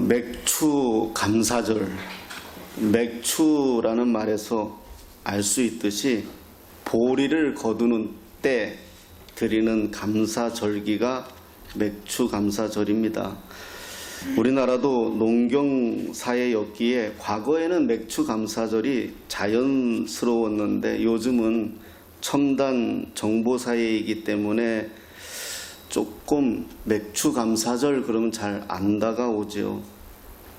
맥추 감사절, 맥추라는 말에서 알 수 있듯이 보리를 거두는 때 드리는 감사절기가 맥추 감사절입니다. 우리나라도 농경사회였기에 과거에는 맥추 감사절이 자연스러웠는데 요즘은 첨단 정보사회이기 때문에 조금 맥추 감사절 그러면 잘 안 다가오죠.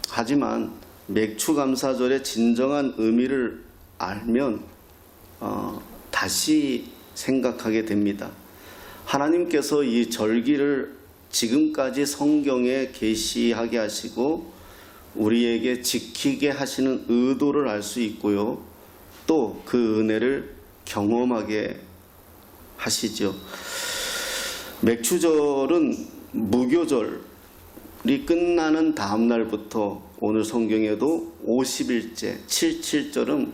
하지만 맥추 감사절의 진정한 의미를 알면 다시 생각하게 됩니다. 하나님께서 이 절기를 지금까지 성경에 계시하게 하시고 우리에게 지키게 하시는 의도를 알 수 있고요. 또 그 은혜를 경험하게 하시죠. 맥추절은 무교절이 끝나는 다음 날부터 오늘 성경에도 50일째, 77절은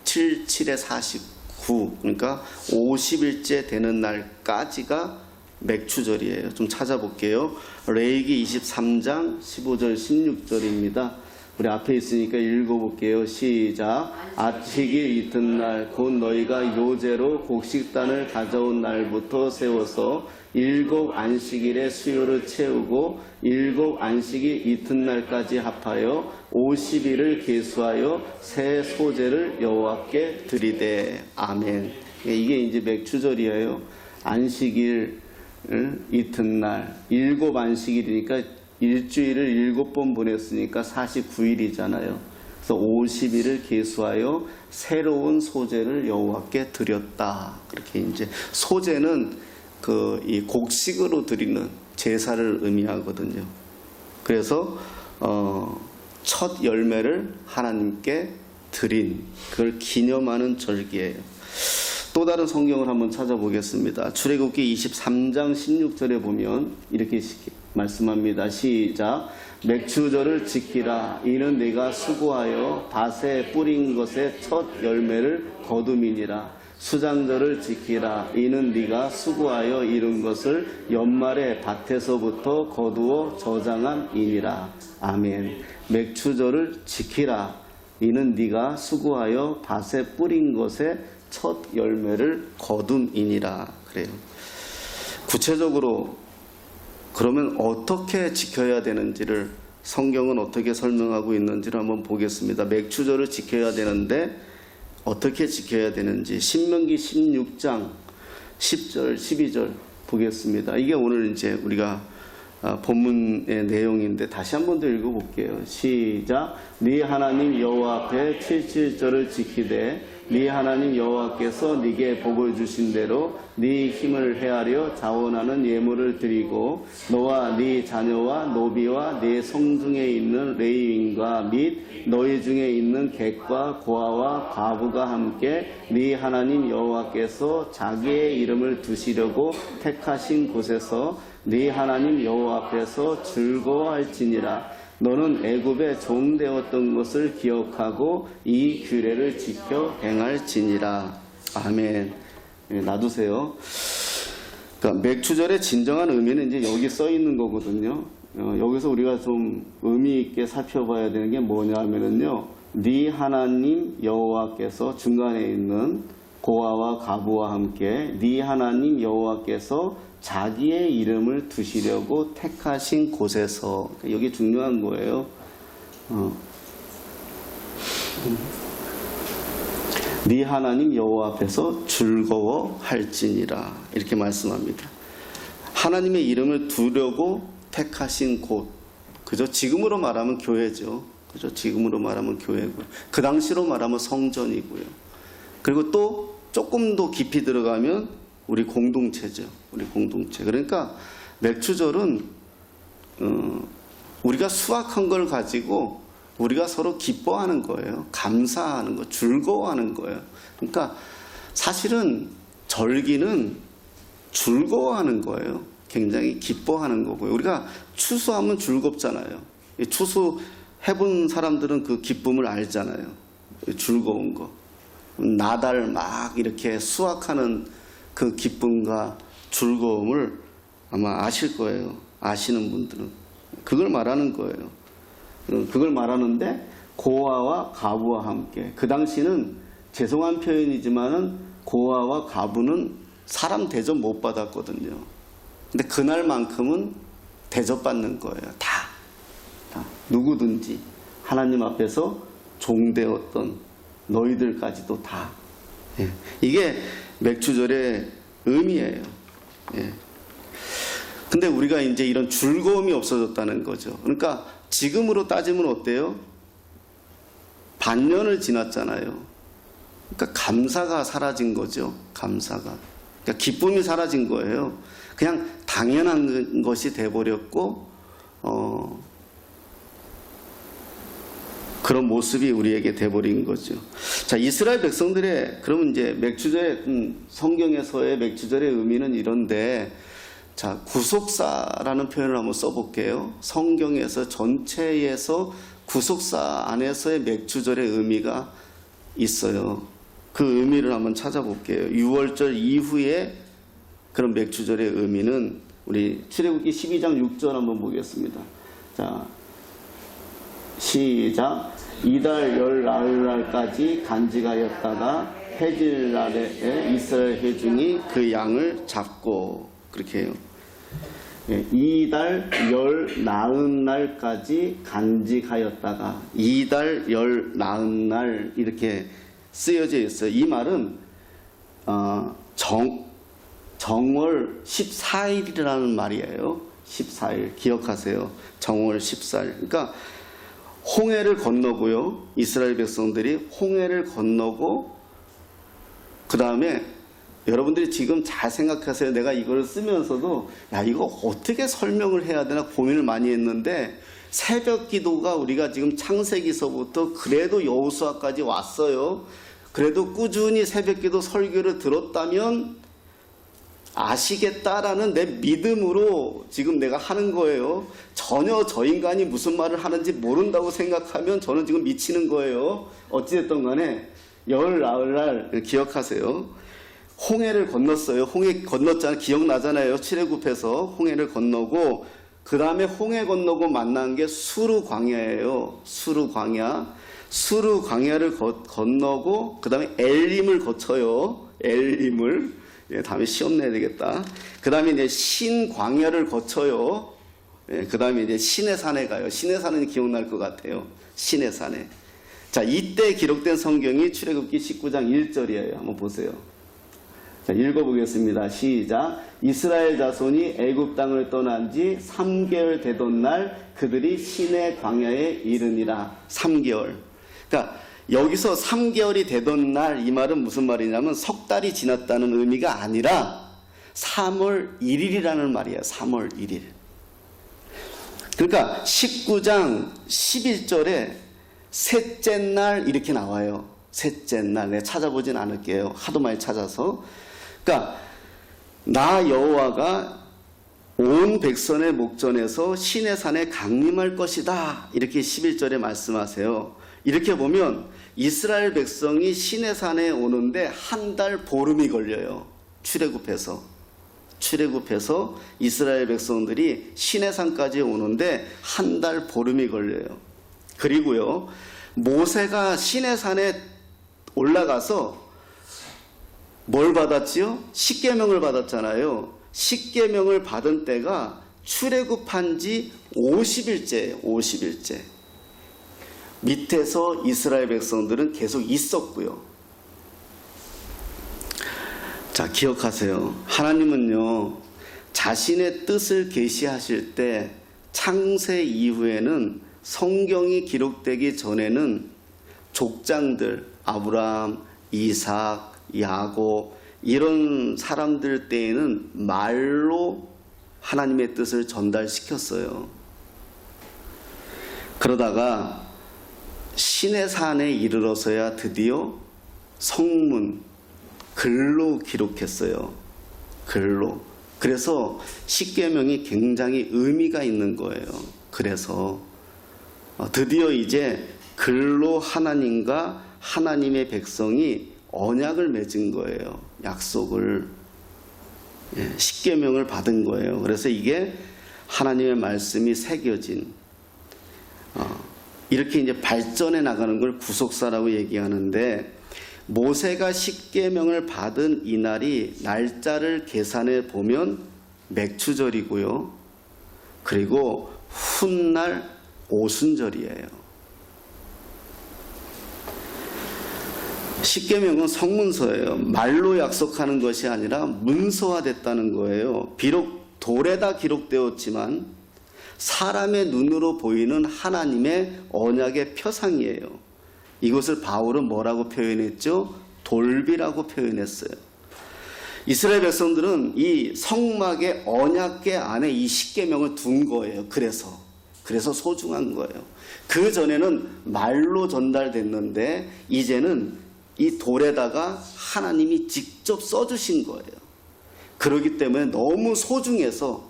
77에 49, 그러니까 50일째 되는 날까지가 맥추절이에요. 좀 찾아볼게요. 레위기 23장 15절 16절입니다. 우리 앞에 있으니까 읽어볼게요. 시작. 아치기 이튿날 곧 너희가 요제로 곡식단을 가져온 날부터 세워서 7 안식일에 수요를 채우고 7 안식일 이튿날까지 합하여 50일을 계수하여 새 소제를 여호와께 드리되. 아멘. 이게 이제 맥추절이에요. 안식일 이튿날 7 안식일이니까 일주일을 7번 보냈으니까 49일이잖아요. 그래서 50일을 계수하여 새로운 소제를 여호와께 드렸다. 그렇게 이제 소제는 이 곡식으로 드리는 제사를 의미하거든요. 그래서 첫 열매를 하나님께 드린 그걸 기념하는 절기예요. 또 다른 성경을 한번 찾아보겠습니다. 출애굽기 23장 16절에 보면 이렇게 말씀합니다. 시작. 맥추절을 지키라. 이는 네가 수고하여 밭에 뿌린 것의 첫 열매를 거둠이니라. 수장절을 지키라. 이는 네가 수고하여 이룬 것을 연말에 밭에서부터 거두어 저장함이니라. 아멘. 맥추절을 지키라. 이는 네가 수고하여 밭에 뿌린 것의 첫 열매를 거둠이니라. 그래요. 구체적으로 그러면 어떻게 지켜야 되는지를 성경은 어떻게 설명하고 있는지를 한번 보겠습니다. 맥추절을 지켜야 되는데 어떻게 지켜야 되는지 신명기 16장 10절 12절 보겠습니다. 이게 오늘 이제 우리가 본문의 내용인데 다시 한 번 더 읽어볼게요. 시작. 네 하나님 여호와 앞에 77절을 지키되 네 하나님 여호와께서 네게 복을 주신 대로 네 힘을 헤아려 자원하는 예물을 드리고 너와 네 자녀와 노비와 네 성중에 있는 레위인과 및 너희 중에 있는 객과 고아와 과부가 함께 네 하나님 여호와께서 자기의 이름을 두시려고 택하신 곳에서 네 하나님 여호와 앞에서 즐거워할지니라. 너는 애굽에 종되었던 것을 기억하고 이 규례를 지켜 행할지니라. 아멘. 놔두세요. 그러니까 맥추절의 진정한 의미는 이제 여기 써 있는 거거든요. 여기서 우리가 좀 의미 있게 살펴봐야 되는 게 뭐냐 하면은요. 네 하나님 여호와께서 중간에 있는 고아와 가부와 함께 네 하나님 여호와께서 자기의 이름을 두시려고 택하신 곳에서. 여기 중요한 거예요. 네 하나님 여호와 앞에서 즐거워할지니라. 이렇게 말씀합니다. 하나님의 이름을 두려고 택하신 곳. 그죠? 지금으로 말하면 교회죠. 그죠? 지금으로 말하면 교회고요. 그 당시로 말하면 성전이고요. 그리고 또 조금 더 깊이 들어가면 우리 공동체죠. 우리 공동체. 그러니까 맥추절은 우리가 수확한 걸 가지고 우리가 서로 기뻐하는 거예요. 감사하는 거, 즐거워하는 거예요. 그러니까 사실은 절기는 즐거워하는 거예요. 굉장히 기뻐하는 거고요. 우리가 추수하면 즐겁잖아요. 추수 해본 사람들은 그 기쁨을 알잖아요. 즐거운 거. 나달 막 이렇게 수확하는 그 기쁨과 즐거움을 아마 아실 거예요. 아시는 분들은. 그걸 말하는 거예요. 그걸 말하는데 고아와 과부와 함께. 그 당시는 죄송한 표현이지만은 고아와 과부는 사람 대접 못 받았거든요. 근데 그날만큼은 대접받는 거예요. 다. 누구든지 하나님 앞에서 종되었던 너희들까지도 다. 예. 이게 맥주절의 의미예요. 예. 근데 우리가 이제 이런 즐거움이 없어졌다는 거죠. 그러니까 지금으로 따지면 어때요? 반년을 지났잖아요. 그러니까 감사가 사라진 거죠. 감사가. 그러니까 기쁨이 사라진 거예요. 그냥 당연한 것이 돼버렸고 그런 모습이 우리에게 돼버린 거죠. 자, 이스라엘 백성들의 그러면 이제 맥주절의 성경에서의 맥주절의 의미는 이런데, 자, 구속사라는 표현을 한번 써볼게요. 성경에서 전체에서 구속사 안에서의 맥주절의 의미가 있어요. 그 의미를 한번 찾아볼게요. 6월절 이후에 그런 맥주절의 의미는 우리 출애굽기 12장 6절 한번 보겠습니다. 자, 시작. 이달 열 나흘날까지 간직하였다가 해질날에 이스라엘 회중이 그 양을 잡고, 그렇게 해요. 이달 열 나흘날까지 간직하였다가, 이달 열 나흘날 이렇게 쓰여져 있어요. 이 말은 정월 14일이라는 말이에요. 14일 기억하세요. 정월 14일. 그러니까 홍해를 건너고요. 이스라엘 백성들이 홍해를 건너고, 그 다음에 여러분들이 지금 잘 생각하세요. 내가 이걸 쓰면서도 야, 이거 어떻게 설명을 해야 되나 고민을 많이 했는데, 새벽 기도가 우리가 지금 창세기서부터 그래도 여호수아까지 왔어요. 그래도 꾸준히 새벽 기도 설교를 들었다면 아시겠다라는 내 믿음으로 지금 내가 하는 거예요. 전혀 저 인간이 무슨 말을 하는지 모른다고 생각하면 저는 지금 미치는 거예요. 어찌됐든 간에 열 나흘날 기억하세요. 홍해를 건넜어요. 홍해 건넜잖아요. 기억나잖아요. 출애굽해서 홍해를 건너고, 그 다음에 홍해 건너고 만난 게 수르 광야예요. 수르 광야. 수르 광야를 건너고, 그 다음에 엘림을 거쳐요. 엘림을. 예, 다음에 시험 내야 되겠다. 그 다음에 이제 신광야를 거쳐요. 예, 그 다음에 이제 시내산에 가요. 시내산은 기억날 것 같아요. 시내산에. 자, 이때 기록된 성경이 출애굽기 19장 1절이에요. 한번 보세요. 자, 읽어보겠습니다. 시작. 이스라엘 자손이 애굽 땅을 떠난 지 3개월 되던 날 그들이 시내 광야에 이르니라. 3개월. 그러니까 여기서 3개월이 되던 날, 이 말은 무슨 말이냐면 석 달이 지났다는 의미가 아니라 3월 1일이라는 말이에요. 3월 1일. 그러니까 19장 11절에 셋째 날 이렇게 나와요. 셋째 날. 내가 찾아보진 않을게요. 하도 많이 찾아서. 그러니까 나 여호와가 온 백성의 목전에서 시내산에 강림할 것이다. 이렇게 11절에 말씀하세요. 이렇게 보면 이스라엘 백성이 시내산에 오는데 한 달 보름이 걸려요. 출애굽해서 이스라엘 백성들이 시내산까지 오는데 한 달 보름이 걸려요. 그리고요, 모세가 시내산에 올라가서 뭘 받았지요? 십계명을 받았잖아요. 십계명을 받은 때가 출애굽한 지 50일째예요. 50일째. 밑에서 이스라엘 백성들은 계속 있었고요. 자, 기억하세요. 하나님은요, 자신의 뜻을 계시하실 때 창세 이후에는 성경이 기록되기 전에는 족장들, 아브라함, 이삭, 야곱, 이런 사람들 때에는 말로 하나님의 뜻을 전달시켰어요. 그러다가 시내산에 이르러서야 드디어 성문, 글로 기록했어요. 글로. 그래서 십계명이 굉장히 의미가 있는 거예요. 그래서 드디어 이제 글로 하나님과 하나님의 백성이 언약을 맺은 거예요. 약속을. 십계명을 받은 거예요. 그래서 이게 하나님의 말씀이 새겨진 이렇게 이제 발전해 나가는 걸 구속사라고 얘기하는데, 모세가 십계명을 받은 이날이 날짜를 계산해 보면 맥추절이고요. 그리고 훗날 오순절이에요. 십계명은 성문서예요. 말로 약속하는 것이 아니라 문서화됐다는 거예요. 비록 돌에다 기록되었지만 사람의 눈으로 보이는 하나님의 언약의 표상이에요. 이것을 바울은 뭐라고 표현했죠? 돌비라고 표현했어요. 이스라엘 백성들은 이 성막의 언약궤 안에 이 십계명을 둔 거예요. 그래서 소중한 거예요. 그 전에는 말로 전달됐는데 이제는 이 돌에다가 하나님이 직접 써주신 거예요. 그렇기 때문에 너무 소중해서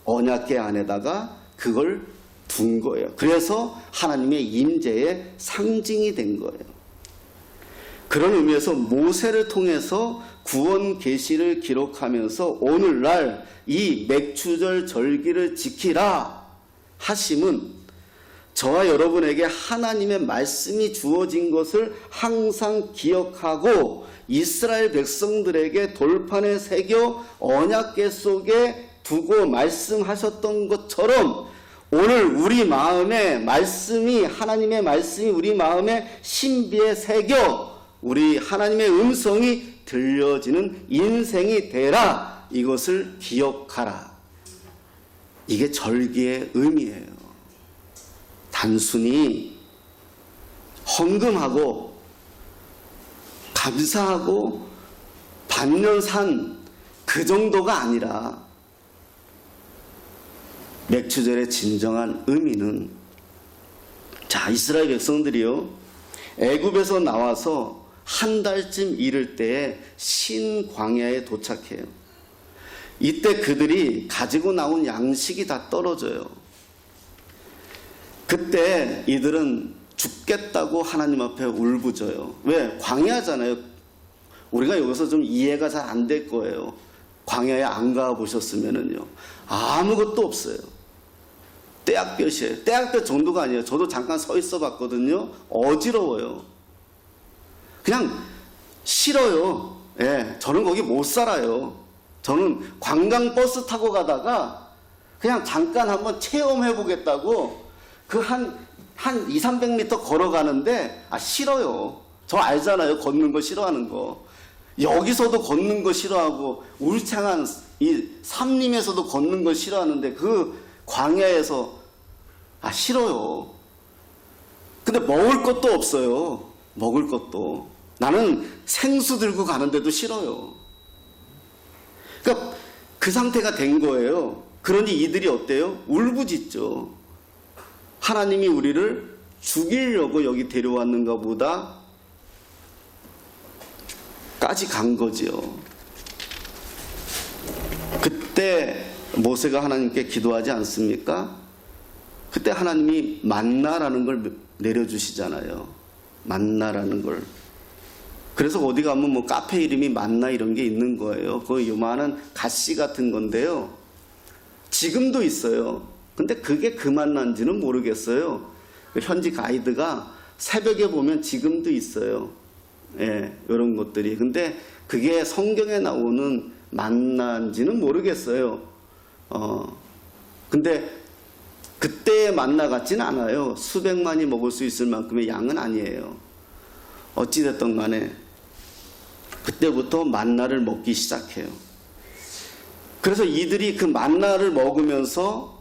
언약궤 안에다가 그걸 둔 거예요. 그래서 하나님의 임재의 상징이 된 거예요. 그런 의미에서 모세를 통해서 구원 계시를 기록하면서 오늘날 이 맥추절 절기를 지키라 하심은 저와 여러분에게 하나님의 말씀이 주어진 것을 항상 기억하고 이스라엘 백성들에게 돌판에 새겨 언약궤 속에 두고 말씀하셨던 것처럼 오늘 우리 마음에 말씀이, 하나님의 말씀이 우리 마음에 신비에 새겨 우리 하나님의 음성이 들려지는 인생이 되라. 이것을 기억하라. 이게 절기의 의미예요. 단순히 헌금하고 감사하고 반년산 그 정도가 아니라 맥추절의 진정한 의미는, 자, 이스라엘 백성들이요, 애굽에서 나와서 한 달쯤 이를 때에 신광야에 도착해요. 이때 그들이 가지고 나온 양식이 다 떨어져요. 그때 이들은 죽겠다고 하나님 앞에 울부짖어요. 왜? 광야잖아요. 우리가 여기서 좀 이해가 잘 안 될 거예요. 광야에 안 가보셨으면은요, 아무것도 없어요. 떼약볕이에요. 떼약볕 정도가 아니에요. 저도 잠깐 서 있어 봤거든요. 어지러워요. 그냥 싫어요. 예, 저는 거기 못 살아요. 저는 관광버스 타고 가다가 그냥 잠깐 한번 체험해 보겠다고 그 한 2, 300m 걸어가는데, 싫어요. 저 알잖아요. 걷는 거 싫어하는 거. 여기서도 걷는 거 싫어하고 울창한 이 삼림에서도 걷는 거 싫어하는데 그 광야에서 싫어요. 근데 먹을 것도 없어요. 먹을 것도. 나는 생수 들고 가는데도 싫어요. 그러니까 그 상태가 된 거예요. 그러니 이들이 어때요? 울부짖죠. 하나님이 우리를 죽이려고 여기 데려왔는가 보다 까지 간 거지요. 그때 모세가 하나님께 기도하지 않습니까? 그때 하나님이 만나라는 걸 내려주시잖아요. 만나라는 걸. 그래서 어디 가면 뭐 카페 이름이 만나 이런 게 있는 거예요. 그 요만한 갓씨 같은 건데요. 지금도 있어요. 근데 그게 그 만난지는 모르겠어요. 현지 가이드가 새벽에 보면 지금도 있어요. 예, 이런 것들이. 근데 그게 성경에 나오는 만난지는 모르겠어요. 근데 그때의 만나 같지는 않아요. 수백만이 먹을 수 있을 만큼의 양은 아니에요. 어찌됐든 간에 그때부터 만나를 먹기 시작해요. 그래서 이들이 그 만나를 먹으면서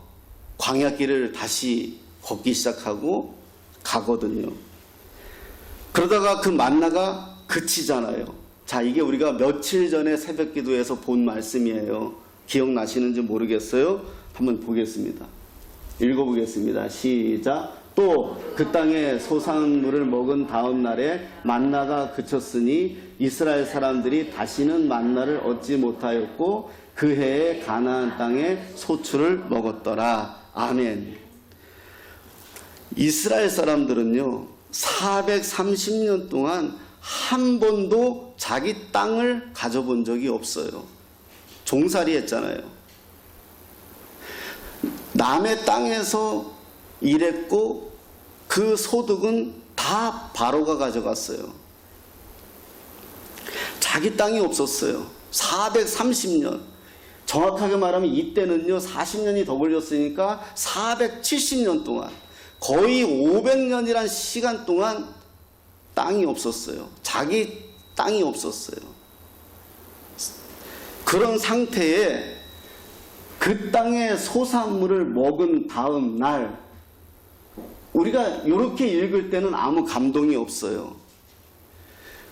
광야길을 다시 걷기 시작하고 가거든요. 그러다가 그 만나가 그치잖아요. 자, 이게 우리가 며칠 전에 새벽 기도에서 본 말씀이에요. 기억나시는지 모르겠어요. 한번 보겠습니다. 읽어보겠습니다. 시작. 또 그 땅에 소산물을 먹은 다음 날에 만나가 그쳤으니 이스라엘 사람들이 다시는 만나를 얻지 못하였고 그 해에 가나안 땅에 소출을 먹었더라. 아멘. 이스라엘 사람들은요, 430년 동안 한 번도 자기 땅을 가져본 적이 없어요. 종살이 했잖아요. 남의 땅에서 일했고 그 소득은 다 바로가 가져갔어요. 자기 땅이 없었어요. 430년. 정확하게 말하면 이때는요 40년이 더 걸렸으니까 470년 동안, 거의 500년이란 시간 동안 땅이 없었어요. 자기 땅이 없었어요. 그런 상태에 그 땅의 소산물을 먹은 다음 날, 우리가 이렇게 읽을 때는 아무 감동이 없어요.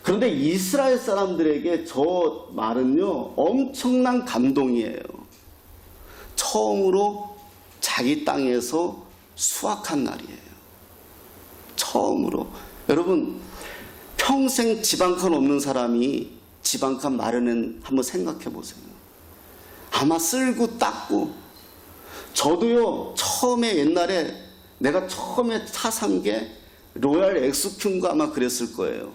그런데 이스라엘 사람들에게 저 말은요 엄청난 감동이에요. 처음으로 자기 땅에서 수확한 날이에요. 처음으로. 여러분, 평생 집 한 칸 없는 사람이 집 한 칸 마련은 한번 생각해 보세요. 아마 쓸고 닦고. 저도요 처음에 옛날에 내가 처음에 차 산 게 로얄 엑스큐인가 아마 그랬을 거예요.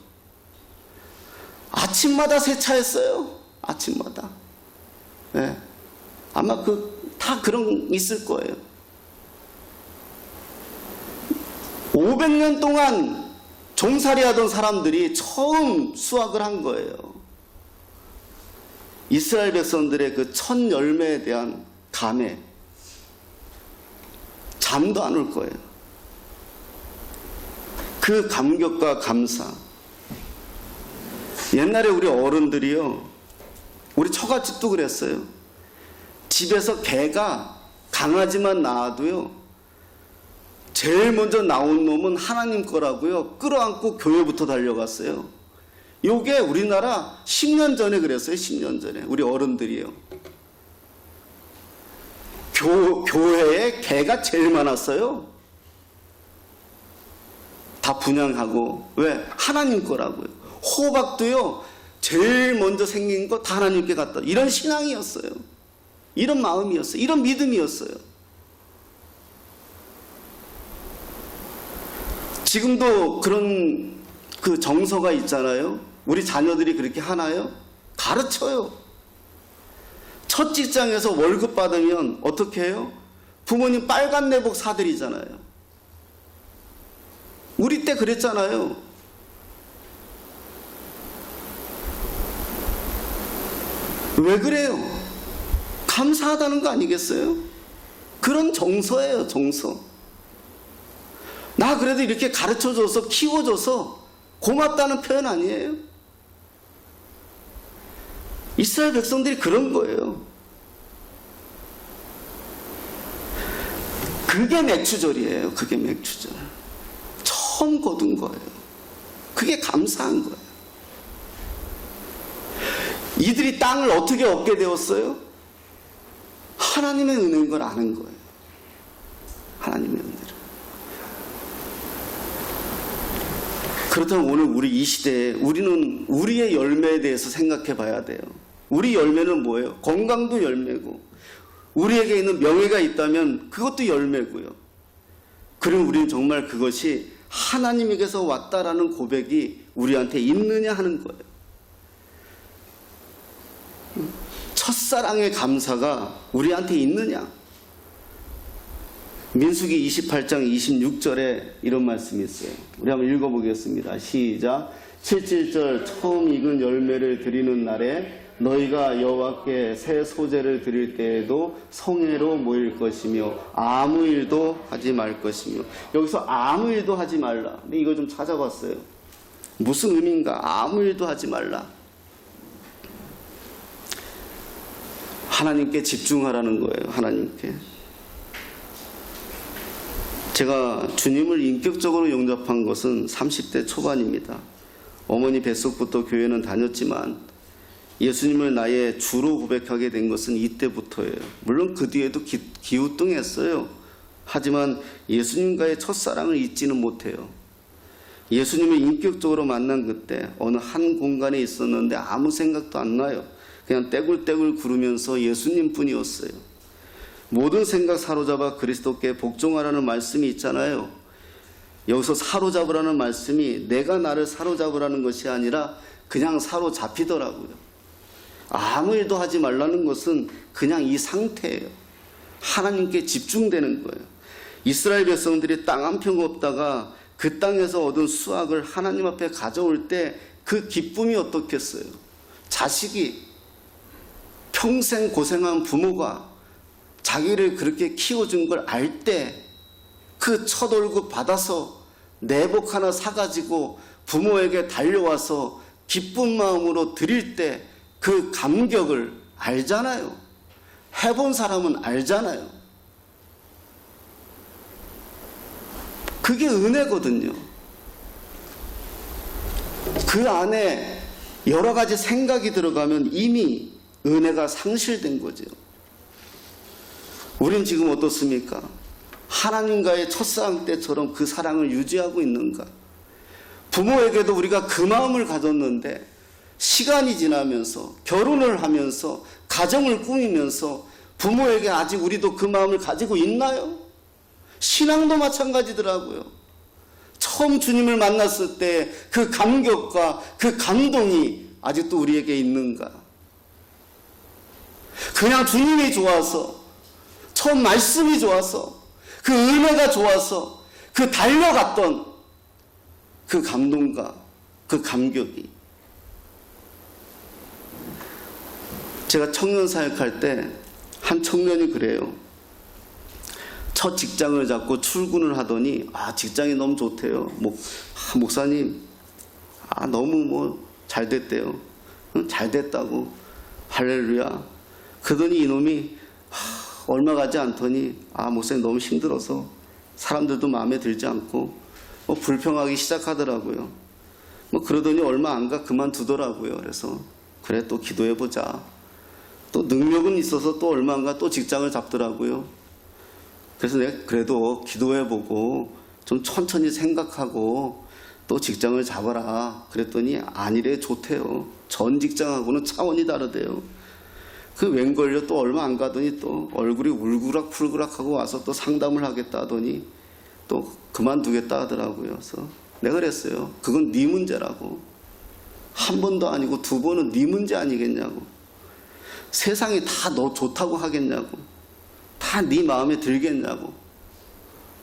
아침마다 세차했어요. 아침마다. 네. 아마 다 그런 있을 거예요. 500년 동안 종살이 하던 사람들이 처음 수확을 한 거예요. 이스라엘 백성들의 그 첫 열매에 대한 감회, 잠도 안 올 거예요. 그 감격과 감사. 옛날에 우리 어른들이요, 우리 처갓집도 그랬어요. 집에서 개가 강아지만 낳아도요 제일 먼저 나온 놈은 하나님 거라고요 끌어안고 교회부터 달려갔어요. 요게 우리나라 10년 전에 그랬어요. 10년 전에 우리 어른들이요. 교회에 개가 제일 많았어요. 다 분양하고. 왜? 하나님 거라고요. 호박도요 제일 먼저 생긴 거 다 하나님께 갖다. 이런 신앙이었어요. 이런 마음이었어요. 이런 믿음이었어요. 지금도 그런 그 정서가 있잖아요. 우리 자녀들이 그렇게 하나요? 가르쳐요. 첫 직장에서 월급 받으면 어떻게 해요? 부모님 빨간 내복 사드리잖아요. 우리 때 그랬잖아요. 왜 그래요? 감사하다는 거 아니겠어요? 그런 정서예요, 정서. 나 그래도 이렇게 가르쳐줘서 키워줘서 고맙다는 표현 아니에요? 이스라엘 백성들이 그런 거예요. 그게 맥추절이에요. 그게 맥추절. 처음 거둔 거예요. 그게 감사한 거예요. 이들이 땅을 어떻게 얻게 되었어요? 하나님의 은혜인 걸 아는 거예요. 하나님의 은혜를. 그렇다면 오늘 우리 이 시대에 우리는 우리의 열매에 대해서 생각해 봐야 돼요. 우리 열매는 뭐예요? 건강도 열매고, 우리에게 있는 명예가 있다면 그것도 열매고요. 그럼 우리는 정말 그것이 하나님에게서 왔다라는 고백이 우리한테 있느냐 하는 거예요. 첫사랑의 감사가 우리한테 있느냐? 민수기 28장 26절에 이런 말씀이 있어요. 우리 한번 읽어보겠습니다. 시작. 77절 처음 익은 열매를 드리는 날에 너희가 여호와께 새 소재를 드릴 때에도 성회로 모일 것이며 아무 일도 하지 말 것이며. 여기서 아무 일도 하지 말라. 근데 이거 좀 찾아봤어요. 무슨 의미인가? 아무 일도 하지 말라. 하나님께 집중하라는 거예요. 하나님께. 제가 주님을 인격적으로 영접한 것은 30대 초반입니다. 어머니 뱃속부터 교회는 다녔지만 예수님을 나의 주로 고백하게 된 것은 이때부터예요. 물론 그 뒤에도 기우뚱했어요. 하지만 예수님과의 첫사랑을 잊지는 못해요. 예수님을 인격적으로 만난 그때 어느 한 공간에 있었는데 아무 생각도 안 나요. 그냥 떼굴떼굴 구르면서 예수님 뿐이었어요. 모든 생각 사로잡아 그리스도께 복종하라는 말씀이 있잖아요. 여기서 사로잡으라는 말씀이 내가 나를 사로잡으라는 것이 아니라 그냥 사로잡히더라고요. 아무 일도 하지 말라는 것은 그냥 이 상태예요. 하나님께 집중되는 거예요. 이스라엘 백성들이 땅 한 평 없다가 그 땅에서 얻은 수확을 하나님 앞에 가져올 때 그 기쁨이 어떻겠어요? 자식이 평생 고생한 부모가 자기를 그렇게 키워준 걸 알 때 그 첫 월급 받아서 내복 하나 사가지고 부모에게 달려와서 기쁜 마음으로 드릴 때 그 감격을 알잖아요. 해본 사람은 알잖아요. 그게 은혜거든요. 그 안에 여러 가지 생각이 들어가면 이미 은혜가 상실된 거죠. 우린 지금 어떻습니까? 하나님과의 첫사랑 때처럼 그 사랑을 유지하고 있는가? 부모에게도 우리가 그 마음을 가졌는데 시간이 지나면서 결혼을 하면서 가정을 꾸미면서 부모에게 아직 우리도 그 마음을 가지고 있나요? 신앙도 마찬가지더라고요. 처음 주님을 만났을 때 그 감격과 그 감동이 아직도 우리에게 있는가? 그냥 주님이 좋아서, 처음 말씀이 좋아서, 그 은혜가 좋아서, 그 달려갔던 그 감동과 그 감격이. 제가 청년 사역할 때 한 청년이 그래요. 첫 직장을 잡고 출근을 하더니 직장이 너무 좋대요. 목사님 너무 잘 됐대요. 잘 됐다고 할렐루야. 그러더니 이놈이 얼마 가지 않더니 목사님 너무 힘들어서 사람들도 마음에 들지 않고 불평하기 시작하더라고요. 그러더니 얼마 안 가 그만두더라고요. 그래서 그래 또 기도해보자. 또 능력은 있어서 또 얼마 안 가 또 직장을 잡더라고요. 그래서 내가 그래도 기도해보고 좀 천천히 생각하고 또 직장을 잡아라 그랬더니 아니래 좋대요. 전 직장하고는 차원이 다르대요. 그 웬걸요 또 얼마 안 가더니 또 얼굴이 울그락불그락 하고 와서 또 상담을 하겠다 하더니 또 그만두겠다 하더라고요. 그래서 내가 그랬어요. 그건 네 문제라고. 한 번도 아니고 두 번은 네 문제 아니겠냐고. 세상이 다 너 좋다고 하겠냐고. 다 네 마음에 들겠냐고.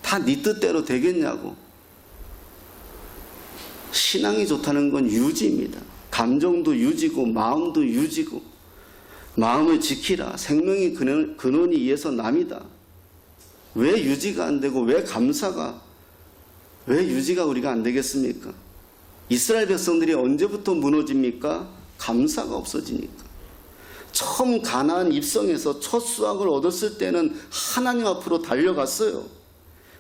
다 네 뜻대로 되겠냐고. 신앙이 좋다는 건 유지입니다. 감정도 유지고 마음도 유지고. 마음을 지키라. 생명의 근원이 이에서 남이다. 왜 유지가 안 되고 왜 유지가 우리가 안 되겠습니까? 이스라엘 백성들이 언제부터 무너집니까? 감사가 없어지니까. 처음 가나안 입성해서 첫 수확을 얻었을 때는 하나님 앞으로 달려갔어요.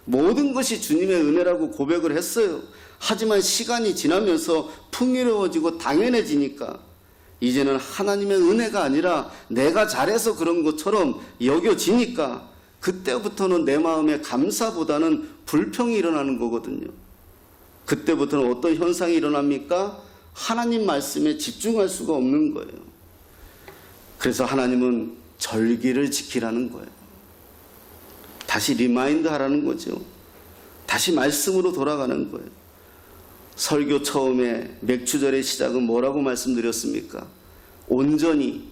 모든 것이 주님의 은혜라고 고백을 했어요. 하지만 시간이 지나면서 풍요로워지고 당연해지니까 이제는 하나님의 은혜가 아니라 내가 잘해서 그런 것처럼 여겨지니까 그때부터는 내 마음에 감사보다는 불평이 일어나는 거거든요. 그때부터는 어떤 현상이 일어납니까? 하나님 말씀에 집중할 수가 없는 거예요. 그래서 하나님은 절기를 지키라는 거예요. 다시 리마인드 하라는 거죠. 다시 말씀으로 돌아가는 거예요. 설교 처음에 맥주절의 시작은 뭐라고 말씀드렸습니까? 온전히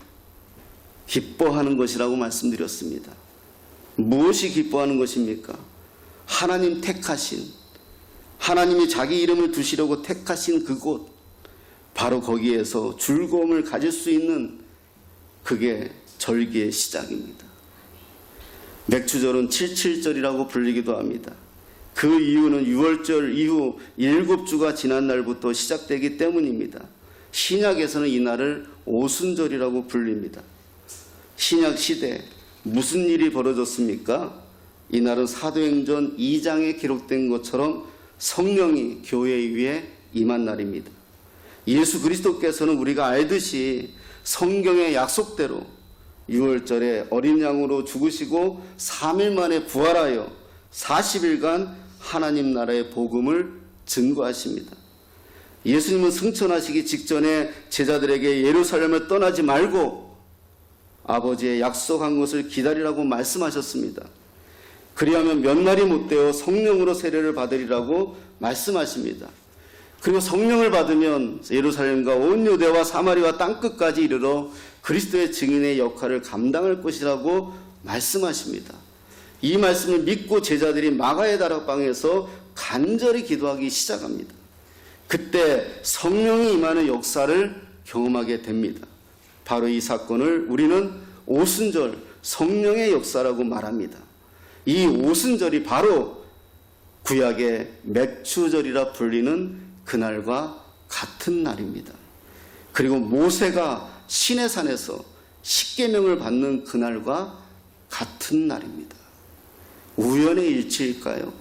기뻐하는 것이라고 말씀드렸습니다. 무엇이 기뻐하는 것입니까? 하나님 택하신, 하나님이 자기 이름을 두시려고 택하신 그곳, 바로 거기에서 즐거움을 가질 수 있는 그게 절기의 시작입니다. 맥주절은 77절이라고 불리기도 합니다. 그 이유는 6월절 이후 7주가 지난 날부터 시작되기 때문입니다. 신약에서는 이 날을 오순절이라고 불립니다. 신약 시대 무슨 일이 벌어졌습니까? 이 날은 사도행전 2장에 기록된 것처럼 성령이 교회 위에 임한 날입니다. 예수 그리스도께서는 우리가 알듯이 성경의 약속대로 6월절에 어린 양으로 죽으시고 3일 만에 부활하여 40일간 하나님 나라의 복음을 증거하십니다. 예수님은 승천하시기 직전에 제자들에게 예루살렘을 떠나지 말고 아버지의 약속한 것을 기다리라고 말씀하셨습니다. 그리하면 몇 날이 못되어 성령으로 세례를 받으리라고 말씀하십니다. 그리고 성령을 받으면 예루살렘과 온 유대와 사마리아 땅끝까지 이르러 그리스도의 증인의 역할을 감당할 것이라고 말씀하십니다. 이 말씀을 믿고 제자들이 마가의 다락방에서 간절히 기도하기 시작합니다. 그때 성령이 임하는 역사를 경험하게 됩니다. 바로 이 사건을 우리는 오순절 성령의 역사라고 말합니다. 이 오순절이 바로 구약의 맥추절이라 불리는 그날과 같은 날입니다. 그리고 모세가 시내산에서 십계명을 받는 그날과 같은 날입니다. 우연의 일치일까요?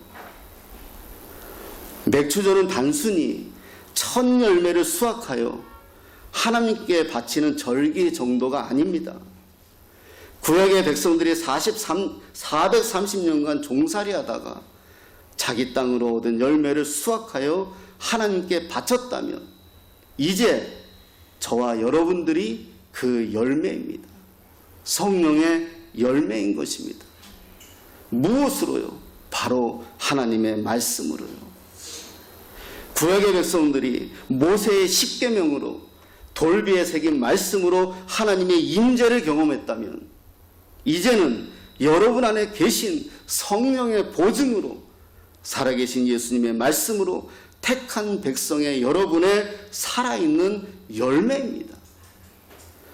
맥추절은 단순히 첫 열매를 수확하여 하나님께 바치는 절기 정도가 아닙니다. 구약의 백성들이 430년간 종살이 하다가 자기 땅으로 얻은 열매를 수확하여 하나님께 바쳤다면 이제 저와 여러분들이 그 열매입니다. 성령의 열매인 것입니다. 무엇으로요? 바로 하나님의 말씀으로요. 구약의 백성들이 모세의 십계명으로 돌비에 새긴 말씀으로 하나님의 임재를 경험했다면 이제는 여러분 안에 계신 성령의 보증으로 살아계신 예수님의 말씀으로 택한 백성의 여러분의 살아있는 열매입니다.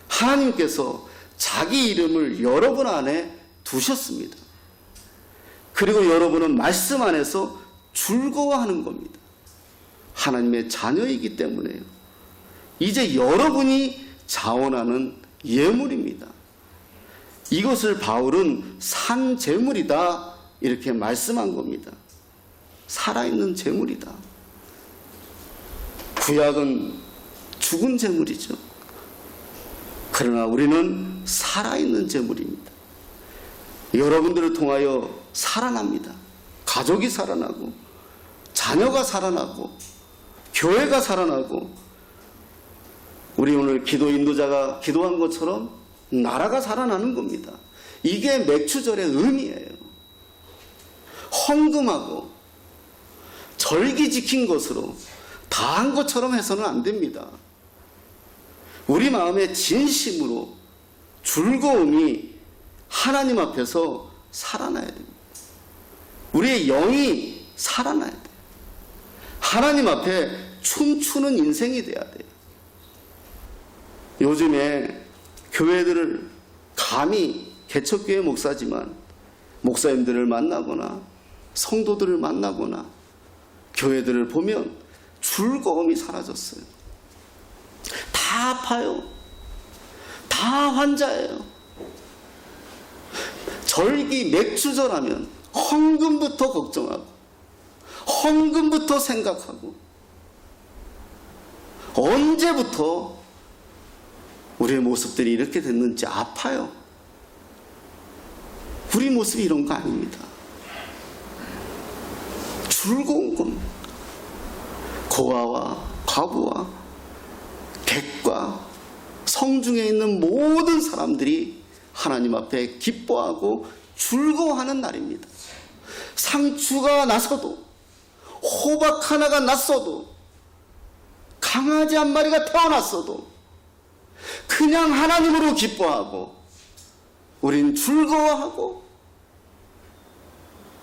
하나님께서 자기 이름을 여러분 안에 두셨습니다. 그리고 여러분은 말씀 안에서 즐거워하는 겁니다. 하나님의 자녀이기 때문에요. 이제 여러분이 자원하는 예물입니다. 이것을 바울은 산 제물이다 이렇게 말씀한 겁니다. 살아있는 제물이다. 구약은 죽은 제물이죠. 그러나 우리는 살아있는 제물입니다. 여러분들을 통하여 살아납니다. 가족이 살아나고 자녀가 살아나고 교회가 살아나고 우리 오늘 기도 인도자가 기도한 것처럼 나라가 살아나는 겁니다. 이게 맥추절의 의미예요. 헌금하고 절기 지킨 것으로 다 한 것처럼 해서는 안 됩니다. 우리 마음의 진심으로 즐거움이 하나님 앞에서 살아나야 됩니다. 우리의 영이 살아나야 돼요. 하나님 앞에 춤추는 인생이 돼야 돼요. 요즘에 교회들을 감히 개척교회 목사지만 목사님들을 만나거나 성도들을 만나거나 교회들을 보면 즐거움이 사라졌어요. 다 아파요. 다 환자예요. 절기 맥추절하면 헌금부터 걱정하고 헌금부터 생각하고 언제부터 우리의 모습들이 이렇게 됐는지 아파요. 우리 모습이 이런 거 아닙니다. 즐거운 겁니다. 고아와 과부와 객과 성중에 있는 모든 사람들이 하나님 앞에 기뻐하고 즐거워하는 날입니다. 상추가 나서도 호박 하나가 났어도 강아지 한 마리가 태어났어도 그냥 하나님으로 기뻐하고 우린 즐거워하고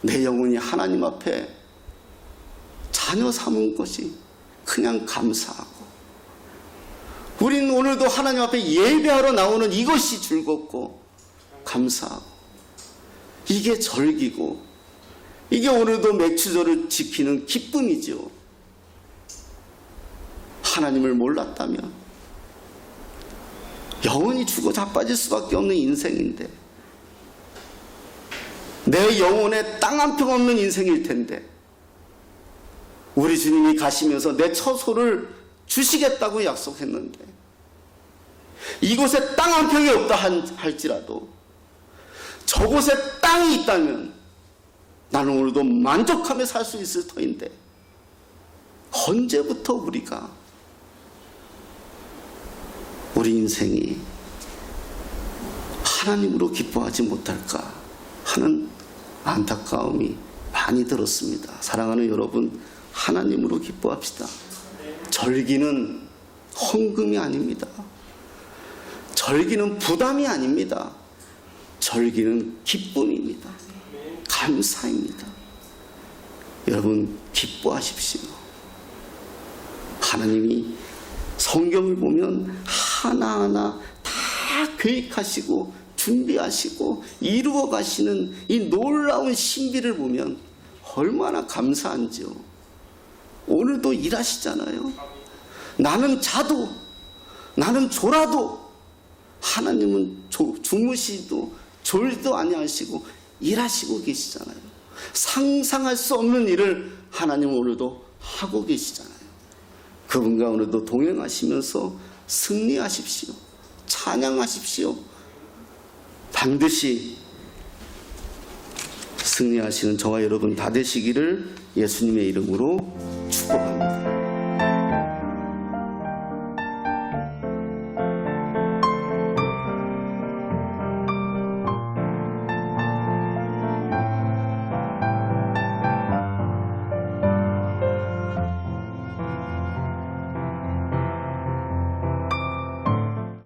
내 영혼이 하나님 앞에 자녀 삼은 것이 그냥 감사하고 우린 오늘도 하나님 앞에 예배하러 나오는 이것이 즐겁고 감사하고 이게 절기고 이게 오늘도 맥추절을 지키는 기쁨이죠. 하나님을 몰랐다면 영원히 죽어 자빠질 수밖에 없는 인생인데 내 영혼에 땅 한 평 없는 인생일 텐데 우리 주님이 가시면서 내 처소를 주시겠다고 약속했는데 이곳에 땅 한 평이 없다 할지라도 저곳에 땅이 있다면 나는 오늘도 만족하며 살 수 있을 터인데 언제부터 우리가 우리 인생이 하나님으로 기뻐하지 못할까 하는 안타까움이 많이 들었습니다. 사랑하는 여러분, 하나님으로 기뻐합시다. 절기는 헌금이 아닙니다. 절기는 부담이 아닙니다. 절기는 기쁨입니다. 감사입니다. 여러분 기뻐하십시오. 하나님이 성경을 보면 하나하나 다 계획하시고 준비하시고 이루어 가시는 이 놀라운 신비를 보면 얼마나 감사한지요. 오늘도 일하시잖아요. 나는 자도 나는 졸아도 하나님은 주무시도 졸도 아니하시고 일하시고 계시잖아요. 상상할 수 없는 일을 하나님은 오늘도 하고 계시잖아요. 그분과 오늘도 동행하시면서 승리하십시오. 찬양하십시오. 반드시 승리하시는 저와 여러분 다 되시기를 예수님의 이름으로